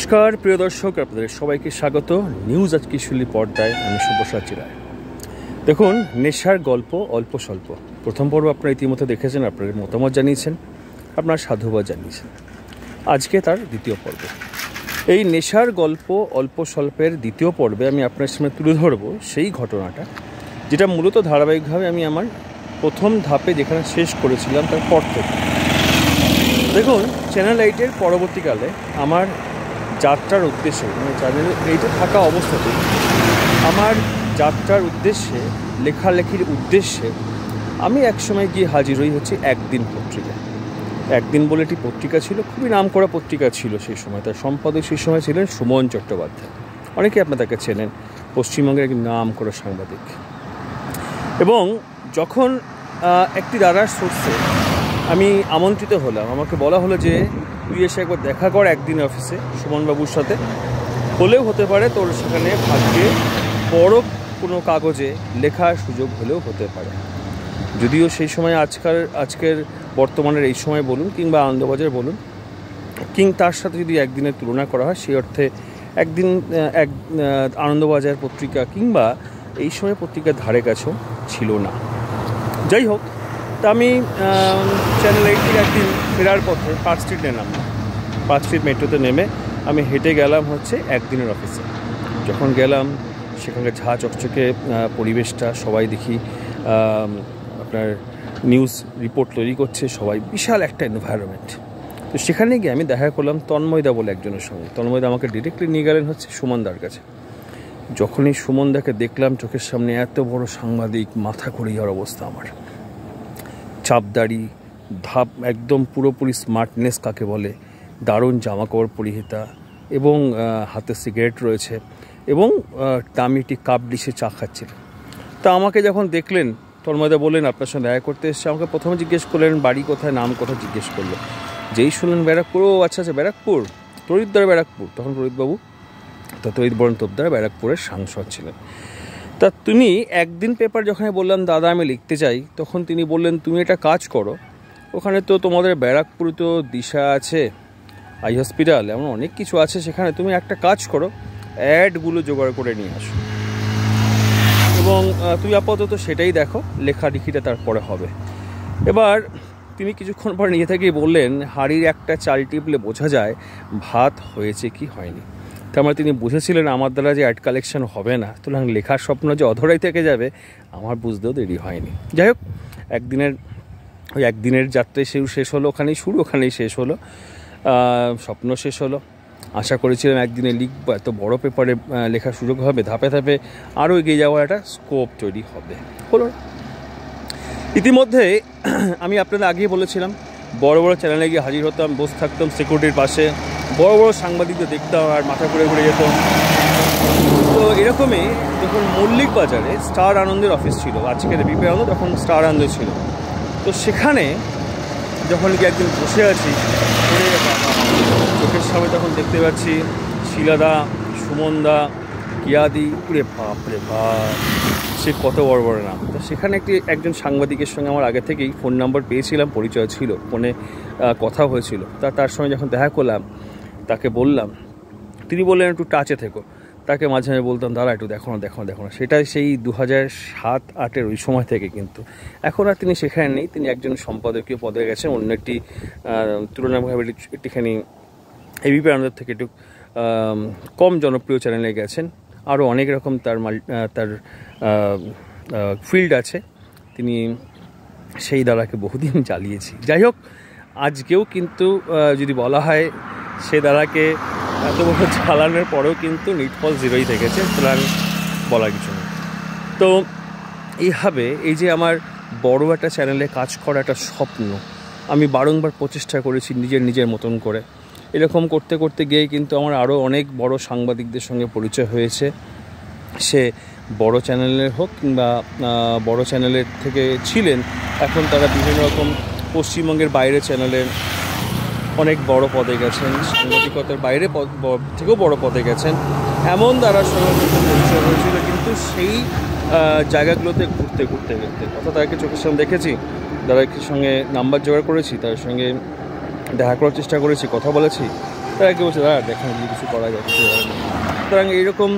নমস্কার প্রিয় দর্শক, আপনাদের সবাইকে স্বাগত নিউজ আজকে শুনলি পর্দায়। আমি শুভসাচী চিরায়। দেখুন, নেশার গল্প অল্প স্বল্প প্রথম পর্ব আপনারা ইতিমধ্যে দেখেছেন, আপনাদের মতামত জানিয়েছেন, আপনার সাধুবাদ জানিয়েছেন। আজকে তার দ্বিতীয় পর্ব। এই নেশার গল্প অল্প স্বল্পের দ্বিতীয় পর্বে আমি আপনার সামনে তুলে ধরব সেই ঘটনাটা, যেটা মূলত ধারাবাহিকভাবে আমি আমার প্রথম ধাপে যেখানে শেষ করেছিলাম তার পর থেকে। দেখুন, চ্যানেল 8-এর পরবর্তীকালে আমার যাত্রার উদ্দেশ্যে, মানে চ্যানেল 8-এ থাকা অবস্থাতেই আমার যাত্রার উদ্দেশ্যে, লেখালেখির উদ্দেশ্যে আমি একসময় গিয়ে হাজির হচ্ছে একদিন পত্রিকায়। একদিন বলে একটি পত্রিকা ছিল, খুবই নামকরা পত্রিকা ছিল সেই সময়। তার সম্পাদক সেই সময় ছিলেন সুমন চট্টোপাধ্যায়। অনেকে আপনার তাকে চেনেন, পশ্চিমবঙ্গের একটি নামকরা সাংবাদিক। এবং যখন একটি দাদার সোর্সে আমি আমন্ত্রিত হলাম, আমাকে বলা হলো যে তুই এসে একবার দেখা কর একদিন অফিসে সুমনবাবুর সাথে, হলেও হতে পারে তোর সেখানে ভাগ্যে বড় কোনো কাগজে লেখার সুযোগ হলেও হতে পারে। যদিও সেই সময় আজকের বর্তমানের এই সময় বলুন কিংবা আনন্দবাজার বলুন, তার সাথে যদি একদিনের তুলনা করা হয়, সেই অর্থে একদিন আনন্দবাজার পত্রিকা কিংবা এই সময় পত্রিকার ধারে কাছেও ছিল না। যাই হোক, তা আমি চ্যানেল 8 থেকে একদিন ফেরার পথে পার্ক স্ট্রিটে নামলাম। পার্ক স্ট্রিট মেট্রোতে নেমে আমি হেঁটে গেলাম একদিনের অফিসে। যখন গেলাম, সেখানকার ঝাঁ চকচকে পরিবেশটা, সবাই দেখি আপনার নিউজ রিপোর্ট তৈরি করছে, সবাই বিশাল একটা এনভায়রনমেন্ট। তো সেখানে গিয়ে আমি দেখা করলাম তন্ময়দা বলে একজনের সঙ্গে। তন্ময়দা আমাকে ডিরেক্টলি নিয়ে গেলেন সুমনদার কাছে। যখনই সুমনদাকে দেখলাম, চোখের সামনে এত বড় সাংবাদিক, মাথা ঘুরে যাওয়ার অবস্থা আমার। চাপদাড়ি, ধাপ, একদম পুরোপুরি স্মার্টনেস কাকে বলে, দারুণ জামাকাপড় পরিহিতা, এবং হাতে সিগারেট রয়েছে, এবং দামিটি কাপ ডিশে চা খাচ্ছিল। তা আমাকে যখন দেখলেন, তন্ময়দা বললেন আপনার সঙ্গে দেখা করতে এসছে। আমাকে প্রথমে জিজ্ঞেস করলেন বাড়ি কোথায়, নাম কোথায় জিজ্ঞেস করলো। যেই শুনলেন ব্যারাকপুর, ও আচ্ছা ব্যারাকপুর, তরিদ্দার ব্যারাকপুর, তখন তরিতবাবু তরিত বরণ তোপদার ব্যারাকপুরের সাংসদ ছিলেন। তা তিনি একদিন পেপার যখন বললাম দাদা আমি লিখতে চাই, তখন তিনি বললেন তুমি একটা কাজ করো, ওখানে তো তোমাদের ব্যারাকপুরে তো দিশা আছে, আই হসপিটাল, এমন অনেক কিছু আছে সেখানে, তুমি একটা কাজ করো, অ্যাডগুলো জোগাড় করে নিয়ে আসো এবং তুমি আপাতত সেটাই দেখো, লেখালেখিটা তারপরে হবে। এবার তিনি কিছুক্ষণ পর নিজে থেকেই বললেন হাড়ির একটা চাল টিপলে বোঝা যায় ভাত হয়েছে কি হয়নি। তার মানে তিনি বুঝেছিলেন আমার দ্বারা যে অ্যাড কালেকশন হবে না, সুতরাং লেখার স্বপ্ন যে অধরাই থেকে যাবে আমার বুঝতেও দেরি হয়নি। যাই হোক, একদিনের যাত্রায় শেষ হলো, ওখানেই শুরু, ওখানেই শেষ হলো, স্বপ্ন শেষ হলো। আশা করেছিলাম একদিনে লিখব, এত বড় পেপারে লেখার সুযোগ হবে, ধাপে ধাপে আরও এগিয়ে যাওয়ার একটা স্কোপ তৈরি হবে, হলো। ইতিমধ্যে আমি আপনাদের আগেই বলেছিলাম, বড় বড় চ্যানেলে গিয়ে হাজির হতাম, বসে থাকতাম সিকিউরিটির পাশে, বড় বড় সাংবাদিকদের দেখতাম আর মাথা ঘুরে যেত। তো এরকমই যখন মল্লিক বাজারে স্টার আনন্দের অফিস ছিল, আজকের বিপি আনন্দ, তখন স্টার আনন্দ ছিল। তো সেখানে যখন গিয়ে একদিন বসে আছি, চোখের সামনে তখন দেখতে পাচ্ছি শিলাদা, সুমনদা, কিয়াদি, পুরে বাপরে বাপ, সে কত বড় বড় নাম। তো সেখানে একজন সাংবাদিকের সঙ্গে আমার আগে থেকেই ফোন নাম্বার পেয়েছিলাম, পরিচয় ছিল, ফোনে কথা হয়েছিল। তার সঙ্গে যখন দেখা করলাম, তাকে বললাম, তিনি বললেন একটু টাচে থেকো। তাকে মাঝে মাঝে বলতাম দাঁড়া একটু দেখো না। সেটা সেই 2007-08-এর ওই সময় থেকে। কিন্তু এখন আর তিনি সেখানে নেই, তিনি একজন সম্পাদকীয় পদে গেছেন, অন্য একটি তুলনামূলকভাবে একটুখানি এবিপি আনন্দের থেকে একটু কম জনপ্রিয় চ্যানেলে গেছেন। আরও অনেক রকম তার ফিল্ড আছে, তিনি সেই দাদাকে বহুদিন চালিয়েছি। যাই হোক, আজকেও কিন্তু যদি বলা হয় সে দাদাকে এত বড় চালানোর পরেও কিন্তু নিটফল 0ই থেকেছে, সুতরাং বলার কিছু নেই। তো এইভাবে এই যে আমার বড় একটা চ্যানেলে কাজ করা একটা স্বপ্ন, আমি বারংবার প্রচেষ্টা করেছি নিজের মতন করে। এরকম করতে করতে গিয়ে কিন্তু আমার আরও অনেক বড় সাংবাদিকদের সঙ্গে পরিচয় হয়েছে, সে বড় চ্যানেলের হোক কিংবা বড় চ্যানেলের থেকে ছিলেন, এখন তারা বিভিন্ন রকম পশ্চিমবঙ্গের বাইরে চ্যানেলের অনেক বড় পদে গেছেন, সাংবাদিকতার বাইরে থেকেও বড় পদে গেছেন। এমন দ্বারা সঙ্গে পরিচয় হয়েছিল, কিন্তু সেই জায়গাগুলোতে ঘুরতে অর্থাৎ তাদেরকে চোখের সামনে দেখেছি, তাদেরকে সঙ্গে নাম্বার জোগাড় করেছি, তার সঙ্গে দেখা করার চেষ্টা করেছি, কথা বলেছি, তারা কি বলছে, দাদা দেখেন কিছু করা যাচ্ছে। সুতরাং এইরকম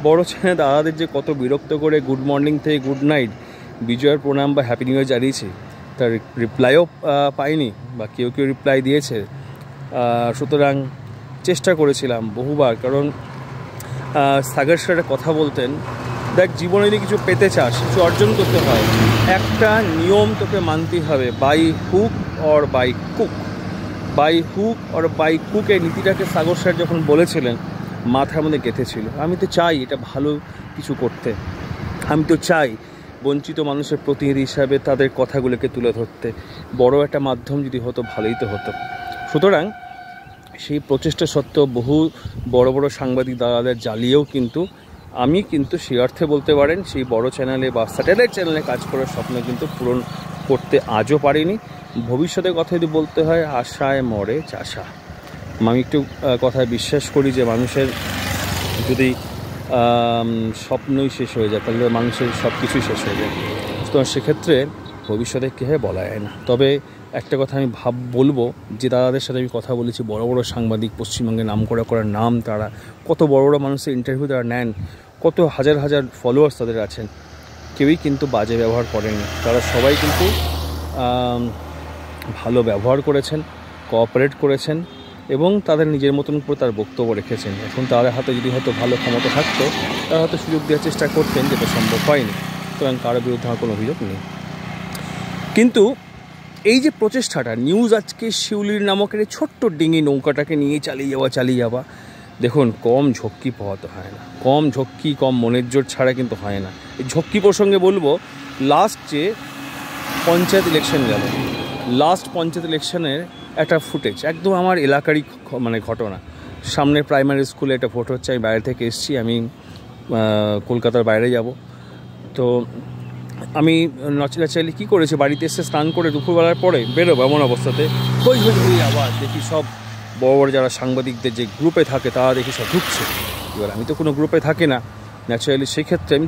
বড় চ্যানেল দাদাদের যে কত বিরক্ত করে গুড মর্নিং থেকে গুড নাইট, বিজয়ের প্রণাম বা হ্যাপি নিউ ইয়ার জানিয়েছি, তার রিপ্লাইও পাইনি বা কেউ কেউ রিপ্লাই দিয়েছে। সুতরাং চেষ্টা করেছিলাম বহুবার, কারণ সাগর স্যার কথা বলতেন, দেখ জীবনে যদি কিছু পেতে চাস, কিছু অর্জন করতে হয়, একটা নিয়ম তোকে মানতেই হবে, বাই হুক অর বাই কুক। বাই হুক অর বাই কুক এই নীতিটাকে সাগর স্যার যখন বলেছিলেন মাথার মধ্যে গেঁথেছিল। আমি তো চাই এটা ভালো কিছু করতে, আমি তো চাই বঞ্চিত মানুষের প্রতিনিধি হিসাবে তাদের কথাগুলোকে তুলে ধরতে। বড় একটা মাধ্যম যদি হতো ভালোই তো হতো। সুতরাং সেই প্রচেষ্টা সত্ত্বেও বহু বড় বড় সাংবাদিক দাদাদের জ্বালিয়েও কিন্তু আমি কিন্তু সেই অর্থে বলতে পারেন সেই বড় চ্যানেলে বা স্যাটেলাইট চ্যানেলে কাজ করার স্বপ্ন কিন্তু পূরণ করতে আজও পারিনি। ভবিষ্যতের কথা যদি বলতে হয়, আশায় মরে চাষা। আমি একটু কথায় বিশ্বাস করি যে মানুষের যদি স্বপ্নই শেষ হয়ে যায় তাহলে মানুষের সব কিছুই শেষ হয়ে যায়। তো সেক্ষেত্রে ভবিষ্যতে কে হয় বলা যায় না। তবে একটা কথা আমি বলবো যে দাদাদের সাথে আমি কথা বলেছি, বড় বড় সাংবাদিক, পশ্চিমবঙ্গে নাম করা নাম, তারা কত বড় বড় মানুষের ইন্টারভিউ তারা নেন, কত হাজার হাজার ফলোয়ার্স তাদের আছেন, কেউই কিন্তু বাজে ব্যবহার করেননি। তারা সবাই কিন্তু ভালো ব্যবহার করেছেন, কোঅপারেট করেছেন এবং তাদের নিজের মতন করে তার বক্তব্য রেখেছেন। এখন তাদের হাতে যদি হয়তো ভালো ক্ষমতা থাকতো তারা হয়তো সুযোগ দেওয়ার চেষ্টা করতেন, যেটা সম্ভব হয়নি। সুতরাং কারোর বিরুদ্ধে আমার কোনো অভিযোগ নেই। কিন্তু এই যে প্রচেষ্টাটা, নিউজ আজকে শিউলির নামকের এই ছোট্ট ডিঙি নৌকাটাকে নিয়ে চালিয়ে যাওয়া, দেখুন কম ঝক্কি পাওয়াতে হয় না, কম ঝক্কি কম মনের জোর ছাড়া কিন্তু হয় না। এই ঝক্কি প্রসঙ্গে বলবো, লাস্ট যে পঞ্চায়েত ইলেকশন গেল, লাস্ট পঞ্চায়েত ইলেকশনের একটা ফুটেজ, একদম আমার এলাকারই ঘটনা। সামনে প্রাইমারি স্কুলে একটা ভোট হচ্ছে, আমি বাইরে থেকে এসেছি, আমি কলকাতার বাইরে যাব। তো আমি চাইলে কী করেছি, বাড়িতে এসে স্নান করে দুপুরবেলার পরে বেরোবো, এমন অবস্থাতে হই আবার দেখি সব বড় বড় যারা সাংবাদিকদের যে গ্রুপে থাকে তারা দেখি সব ঢুকছে। এবার আমি তো কোনো গ্রুপে থাকি না, ন্যাচারালি সেক্ষেত্রে আমি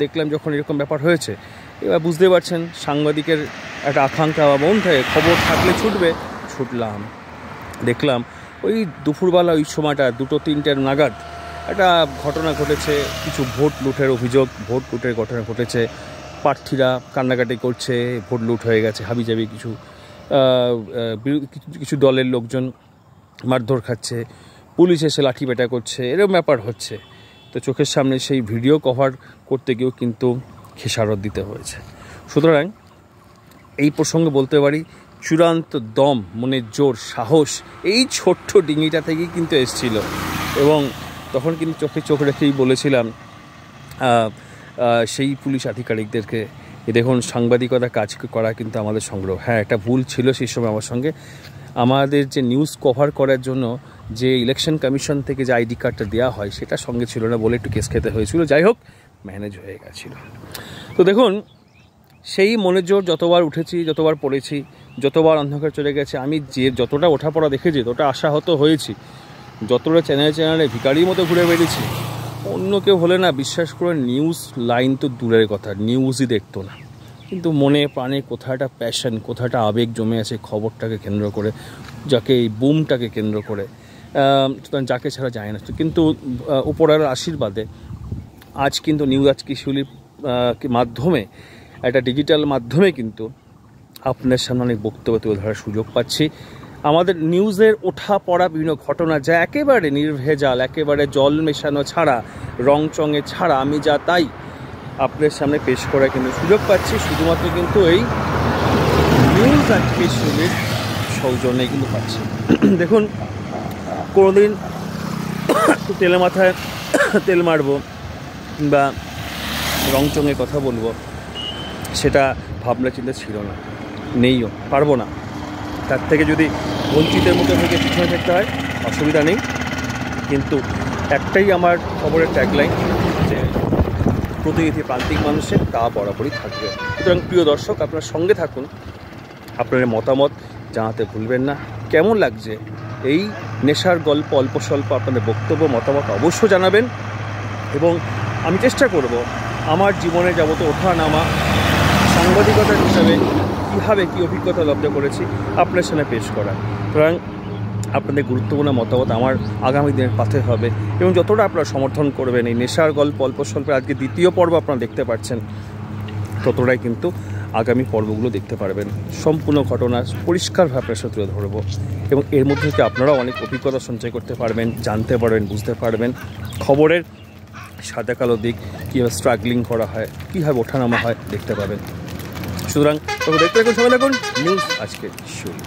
দেখলাম যখন এরকম ব্যাপার হয়েছে, এবার বুঝতে পারছেন সাংবাদিকের একটা আকাঙ্ক্ষা বা মন থাকে, খবর থাকলে ছুটলাম। দেখলাম ওই দুপুরবেলা ওই সময়টা 2-3 নাগাদ একটা ঘটনা ঘটেছে, কিছু ভোট লুটের অভিযোগ, ভোট লুটের ঘটনা ঘটেছে। প্রার্থীরা কান্নাকাটি করছে, ভোট লুট হয়ে গেছে, হাবিজাবি কিছু দলের লোকজন মারধর খাচ্ছে, পুলিশ এসে লাঠিপেটা করছে, এরকম ব্যাপার হচ্ছে। তো চোখের সামনে সেই ভিডিও কভার করতে গিয়েও কিন্তু খেসারত দিতে হয়েছে। সুতরাং এই প্রসঙ্গে বলতে পারি, চূড়ান্ত দম, মনের জোর, সাহস এই ছোট্ট ডিঙিটা থেকেই কিন্তু এসেছিল। এবং তখন কিন্তু চোখ রেখেই বলেছিলাম সেই পুলিশ আধিকারিকদেরকে, দেখুন সাংবাদিকতা কাজ করা কিন্তু আমাদের সংগ্রহ। হ্যাঁ, একটা ভুল ছিল সেই সময় আমার সঙ্গে, আমাদের যে নিউজ কভার করার জন্য যে ইলেকশন কমিশন থেকে যে আইডি কার্ডটা দেওয়া হয় সেটা সঙ্গে ছিল না বলে একটু কেস খেতে হয়েছিল। যাই হোক, ম্যানেজ হয়ে গেছিল। তো দেখুন, সেই মনের জোর যতবার উঠেছি, যতবার পড়েছি, যতবার অন্ধকার চলে গেছে, আমি যে যতটা ওঠাপড়া দেখেছি ততটা আশাহত হয়েছি, যতটা চ্যানেলে ভিখারির মতো ঘুরে বেরিয়েছি। অন্য কেউ হলে না, বিশ্বাস করে নিউজ লাইন তো দূরের কথা, নিউজই দেখতো না। কিন্তু মনে প্রাণে কোথাটা প্যাশন, কোথাটা আবেগ জমে আছে খবরটাকে কেন্দ্র করে, যাকে এই বুমটাকে কেন্দ্র করে, যাকে ছাড়া যায় না। কিন্তু উপরের আশীর্বাদে আজ কিন্তু নিউজ আজকে শিউলির মাধ্যমে, একটা ডিজিটাল মাধ্যমে কিন্তু আপনার সামনে অনেক বক্তব্য তুলে ধরার সুযোগ পাচ্ছি। আমাদের নিউজের ওঠা পড়া বিভিন্ন ঘটনা যা একেবারে নির্ভেজাল, একেবারে জল মেশানো ছাড়া, রং চঙে ছাড়া, আমি যা তাই আপনার সামনে পেশ করার কিন্তু সুযোগ পাচ্ছি, শুধুমাত্র কিন্তু এই নিউজ আজকে শিউলির সৌজন্যে কিন্তু পাচ্ছি। দেখুন, কোনোদিন তেলে মাথায় তেল মারবো কিংবা রং চঙে কথা বলবো সেটা ভাবনা চিন্তা ছিল না, নেইও, পারবো না। তার থেকে যদি বঞ্চিতের মতো থেকে পিছনে থাকতে হয় অসুবিধা নেই। কিন্তু একটাই আমার খবরের ট্যাগলাইন, যে প্রতিনিধি প্রান্তিক মানুষের তা বরাবরই থাকবে। সুতরাং প্রিয় দর্শক, আপনার সঙ্গে থাকুন, আপনার মতামত জানাতে ভুলবেন না। কেমন লাগছে এই নেশার গল্প, অল্প স্বল্প আপনাদের বক্তব্য মতামত অবশ্য জানাবেন। এবং আমি চেষ্টা করব আমার জীবনে যাবতীয় ওঠা নামা সাংবাদিকতার হিসাবে কীভাবে কী অভিজ্ঞতা লব্ধ করেছি আপনার সামনে পেশ করা। সুতরাং আপনাদের গুরুত্বপূর্ণ মতামত আমার আগামী দিনের পাথে হবে, এবং যতটা আপনারা সমর্থন করবেন এই নেশার গল্প অল্প স্বল্পের আজকে দ্বিতীয় পর্ব আপনারা দেখতে পাচ্ছেন, ততটাই কিন্তু আগামী পর্বগুলো দেখতে পারবেন। সম্পূর্ণ ঘটনা পরিষ্কারভাবে আপনার সাথে তুলে ধরবো, এবং এর মধ্যে থেকে আপনারাও অনেক অভিজ্ঞতা সঞ্চয় করতে পারবেন, জানতে পারবেন, বুঝতে পারবেন খবরের সাদা কালো দিক, কীভাবে স্ট্রাগলিং করা হয়, কীভাবে ওঠানামা হয় দেখতে পাবেন। সুতরাং তবে দেখতে থাকুন, সবাই দেখুন নিউজ আজকে শুরু।